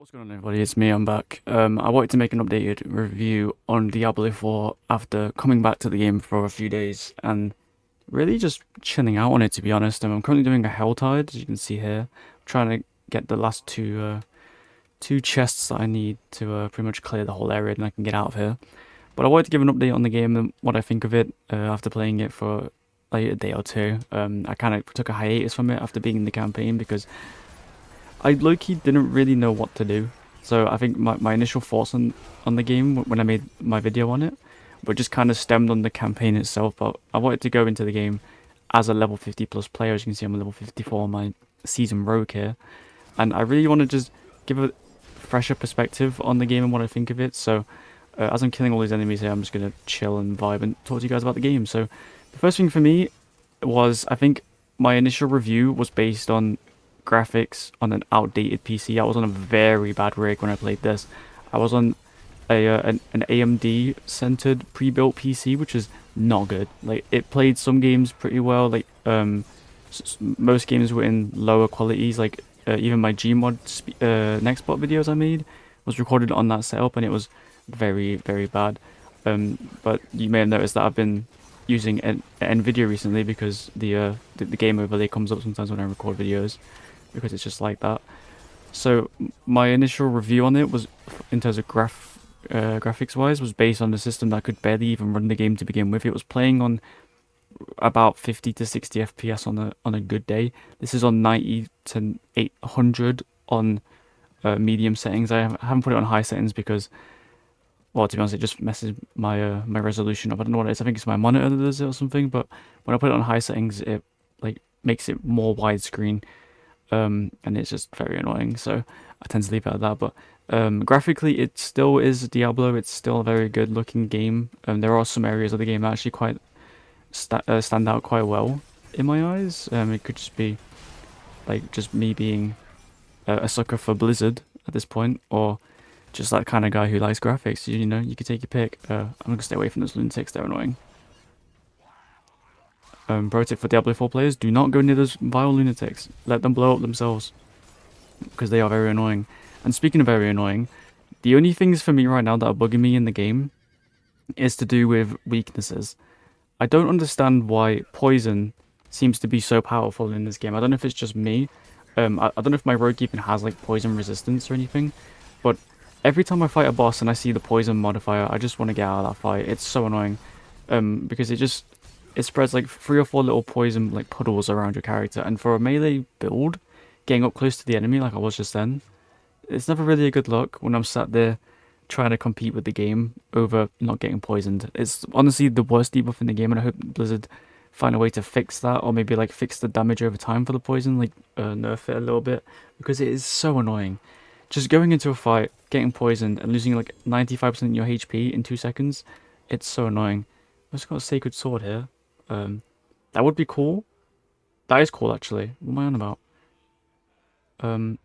What's going on, everybody? It's me, I'm back. I wanted to make an updated review on Diablo 4 after coming back to the game for a few days and really just chilling out on it, to be honest. I'm currently doing a helltide, as you can see here. I'm trying to get the last two chests that I need to pretty much clear the whole area and I can get out of here. But I wanted to give an update on the game and what I think of it after playing it for like a day or two. I kind of took a hiatus from it after being in the campaign because I low-key didn't really know what to do. So I think my initial thoughts on the game when I made my video on it were just kind of stemmed on the campaign itself. But I wanted to go into the game as a level 50 plus player. As you can see, I'm a level 54 on my season rogue here. And I really want to just give a fresher perspective on the game and what I think of it. So as I'm killing all these enemies here, I'm just going to chill and vibe and talk to you guys about the game. So the first thing for me was, I think my initial review was based on graphics on an outdated PC. I was on a very bad rig when I played this. I was on an AMD centered pre-built PC, which is not good. Like, it played some games pretty well. Like most games were in lower qualities. Like even my Gmod Nextbot videos I made was recorded on that setup, and it was very bad. But you may have noticed that I've been using NVIDIA recently because the game overlay comes up sometimes when I record videos, because it's just like that. So my initial review on it was, in terms of graphics wise, was based on a system that could barely even run the game to begin with. It was playing on about 50 to 60 FPS on a good day. This is on 90 to 800 on medium settings. I haven't put it on high settings because, well, to be honest, it just messes my resolution up. I don't know what it is. I think it's my monitor that does it or something. But when I put it on high settings, it like makes it more widescreen. And it's just very annoying, so I tend to leave it at that. But graphically, it still is Diablo. It's still a very good looking game. There are some areas of the game that actually quite stand out quite well in my eyes. It could just be like just me being a sucker for Blizzard at this point, or just that kind of guy who likes graphics. You know, you could take your pick. I'm gonna stay away from those lunatics. They're annoying. Pro tip for Diablo 4 players: do not go near those vile lunatics. Let them blow up themselves, because they are very annoying. And speaking of very annoying, the only things for me right now that are bugging me in the game is to do with weaknesses. I don't understand why poison seems to be so powerful in this game. I don't know if it's just me. I don't know if my rogue even has like poison resistance or anything, but every time I fight a boss and I see the poison modifier, I just want to get out of that fight. It's so annoying, because it spreads like 3 or 4 little poison like puddles around your character, and for a melee build, getting up close to the enemy like I was just then, it's never really a good look when I'm sat there trying to compete with the game over not getting poisoned. It's honestly the worst debuff in the game, and I hope Blizzard find a way to fix that, or maybe like fix the damage over time for the poison, like nerf it a little bit, because it is so annoying. Just going into a fight, getting poisoned, and losing like 95% of your HP in 2 seconds, it's so annoying. I've just got a sacred sword here. That would be cool. That is cool, actually. What am I on about? Um,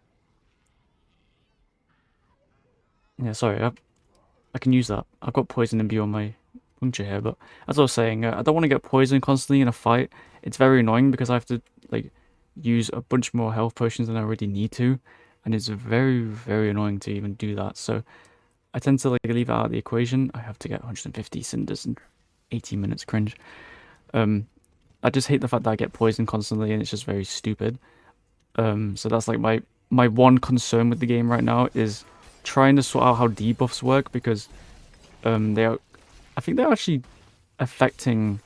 yeah, sorry. I can use that. I've got poison and on my puncture here, but as I was saying, I don't want to get poisoned constantly in a fight. It's very annoying because I have to like use a bunch more health potions than I already need to, and it's very annoying to even do that. So I tend to like leave it out of the equation. I have to get 150 cinders in 18 minutes. Cringe. I just hate the fact that I get poisoned constantly, and it's just very stupid. So that's like my one concern with the game right now, is trying to sort out how debuffs work, because I think they're actually affecting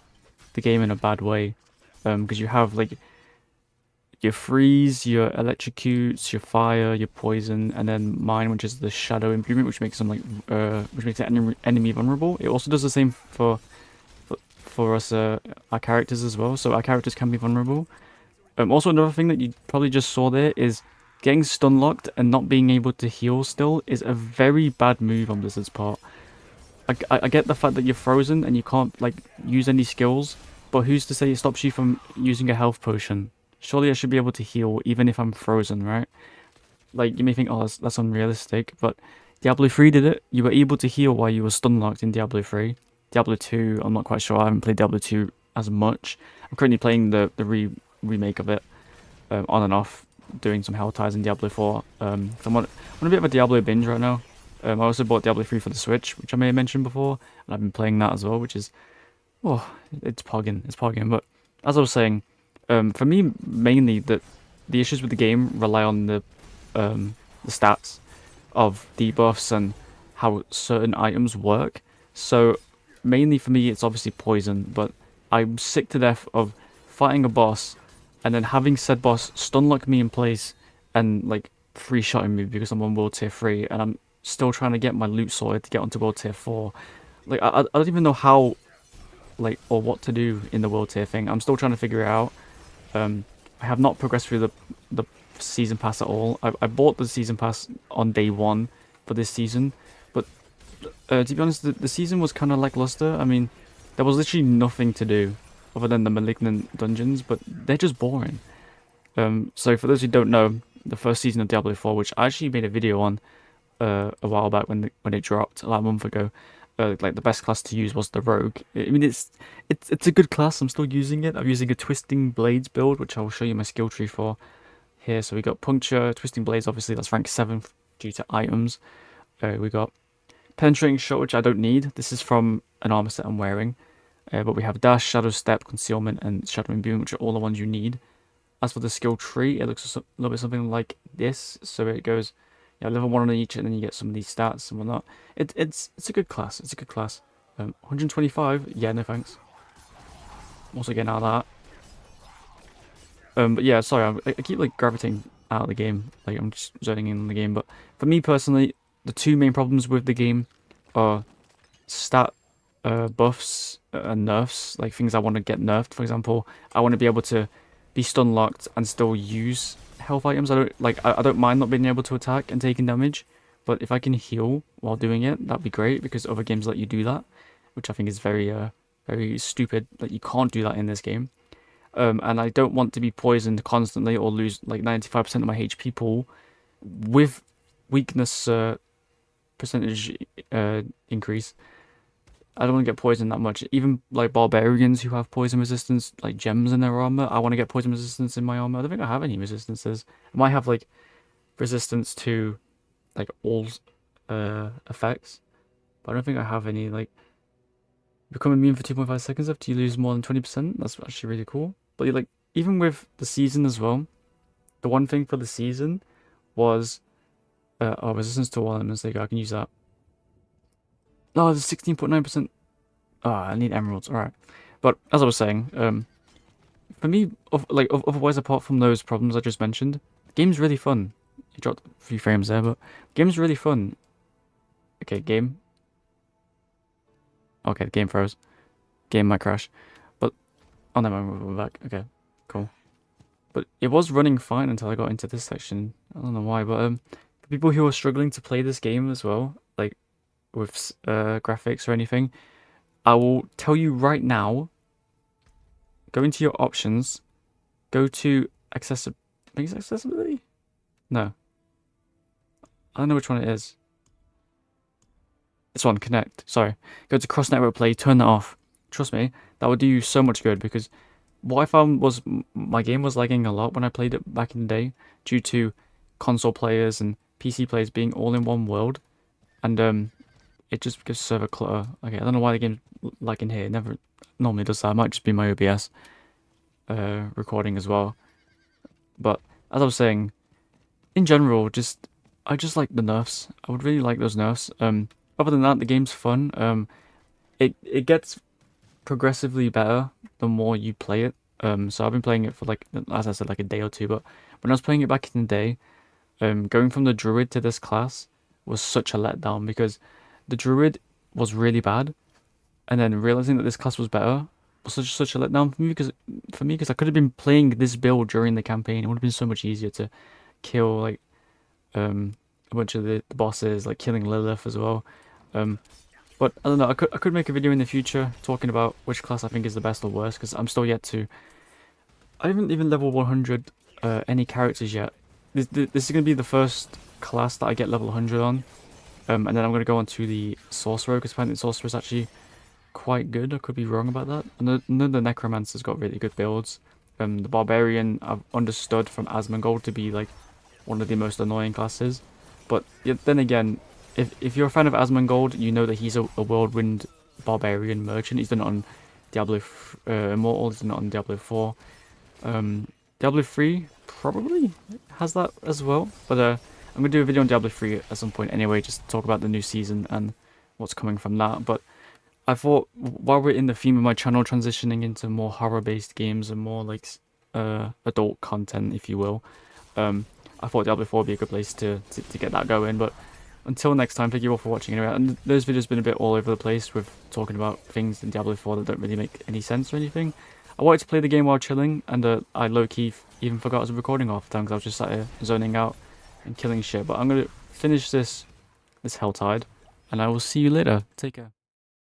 the game in a bad way. Because you have like your freeze, your electrocutes, your fire, your poison, and then mine, which is the shadow improvement, which makes them like which makes the enemy vulnerable. It also does the same for us, our characters as well. So our characters can be vulnerable. Also, another thing that you probably just saw there is getting stun locked and not being able to heal still is a very bad move on Blizzard's part. I get the fact that you're frozen and you can't like use any skills, but who's to say it stops you from using a health potion? Surely I should be able to heal even if I'm frozen, right? Like, you may think, oh, that's unrealistic, but Diablo 3 did it. You were able to heal while you were stun locked in Diablo 3. Diablo 2, I'm not quite sure. I haven't played Diablo 2 as much. I'm currently playing the remake of it, on and off. doing some helltides in Diablo 4. So I'm on a bit of a Diablo binge right now. I also bought Diablo 3 for the Switch, which I may have mentioned before, and I've been playing that as well, which is, oh, it's pogging, it's pogging. But as I was saying, for me, mainly the issues with the game rely on the stats of debuffs and how certain items work. So mainly for me, it's obviously poison, but I'm sick to death of fighting a boss and then having said boss stun lock me in place and like free shotting me because I'm on world tier 3 and I'm still trying to get my loot sorted to get onto world tier 4. Like I don't even know how like or what to do in the world tier thing. I'm still trying to figure it out. I have not progressed through the season pass at all. I bought the season pass on day 1 for this season, but to be honest, the season was kind of lackluster. I mean, there was literally nothing to do other than the malignant dungeons, but they're just boring. So for those who don't know, the first season of Diablo 4, which I actually made a video on a while back when it dropped, like a month ago, like the best class to use was the rogue. I mean, it's a good class. I'm still using it. I'm using a twisting blades build, which I will show you my skill tree for here. So we got puncture, twisting blades. Obviously, that's rank 7 due to items. We got penetrating shot, which I don't need. This is from an armor set I'm wearing. But we have dash, shadow step, concealment, and shadow imbuing, which are all the ones you need. As for the skill tree, it looks a little bit something like this. So it goes, yeah, level 1 on each, and then you get some of these stats and whatnot. It's a good class. It's a good class. 125, yeah, no thanks. Also getting out of that. But yeah, sorry, I keep like gravitating out of the game. Like I'm just zoning in on the game. But for me personally, the two main problems with the game are stat buffs and nerfs, like things I want to get nerfed. For example, I want to be able to be stun locked and still use health items. I don't mind not being able to attack and taking damage, but if I can heal while doing it, that'd be great because other games let you do that, which I think is very stupid that you can't do that in this game. And I don't want to be poisoned constantly or lose like 95% of my HP pool with weakness percentage increase. I don't want to get poisoned that much. Even like barbarians who have poison resistance, like gems in their armor, I want to get poison resistance in my armor. I don't think I have any resistances. I might have like resistance to like all effects, but I don't think I have any. Like become immune for 2.5 seconds after you lose more than 20%. That's actually really cool. But like even with the season as well, the one thing for the season was resistance to all elements. There you go. I can use that. No, there's 16.9%. Ah, I need emeralds. All right, but as I was saying, for me, otherwise apart from those problems I just mentioned, the game's really fun. You dropped a few frames there, but the game's really fun. Okay, game. Okay, the game froze. Game might crash, but oh no, we're back. Okay, cool. But it was running fine until I got into this section. I don't know why, but for people who are struggling to play this game as well, like with graphics or anything, I will tell you right now, go into your options, go to accessibility? No. I don't know which one it is. This one, connect, sorry. Go to cross network play, turn that off. Trust me, that would do you so much good because what I found was my game was lagging a lot when I played it back in the day due to console players and PC players being all in one world. And it just gives server clutter. Okay, I don't know why the game's lagging here. It never normally does that. It might just be my OBS recording as well. But as I was saying, in general, I just like the nerfs. I would really like those nerfs. Other than that, the game's fun. It gets progressively better the more you play it. So I've been playing it for like, as I said, like a day or two. But when I was playing it back in the day, going from the druid to this class was such a letdown because the druid was really bad, and then realizing that this class was better was such a letdown for me because I could have been playing this build during the campaign. It would have been so much easier to kill like a bunch of the bosses, like killing Lilith as well. But I don't know. I could make a video in the future talking about which class I think is the best or worst because I'm still yet to. I haven't even level 100 any characters yet. This is gonna be the first class that I get level 100 on. And then I'm going to go on to the Sorcerer, because apparently the Sorcerer is actually quite good. I could be wrong about that. I know the Necromancer's got really good builds. The barbarian I've understood from Asmongold to be like one of the most annoying classes, but then again, if you're a fan of Asmongold, you know that he's a whirlwind barbarian merchant. He's done it on Diablo Immortal. He's done it on Diablo 4. Diablo 3 probably has that as well, but I'm gonna do a video on Diablo 3 at some point anyway, just to talk about the new season and what's coming from that. But I thought while we're in the theme of my channel, transitioning into more horror-based games and more like adult content, if you will, I thought Diablo 4 would be a good place to get that going. But until next time, thank you all for watching anyway. And those videos been a bit all over the place with talking about things in Diablo 4 that don't really make any sense or anything. I wanted to play the game while chilling, and I low-key even forgot I was recording half the time because I was just sat here zoning out and killing shit. But I'm gonna finish this helltide, and I will see you later. Take care.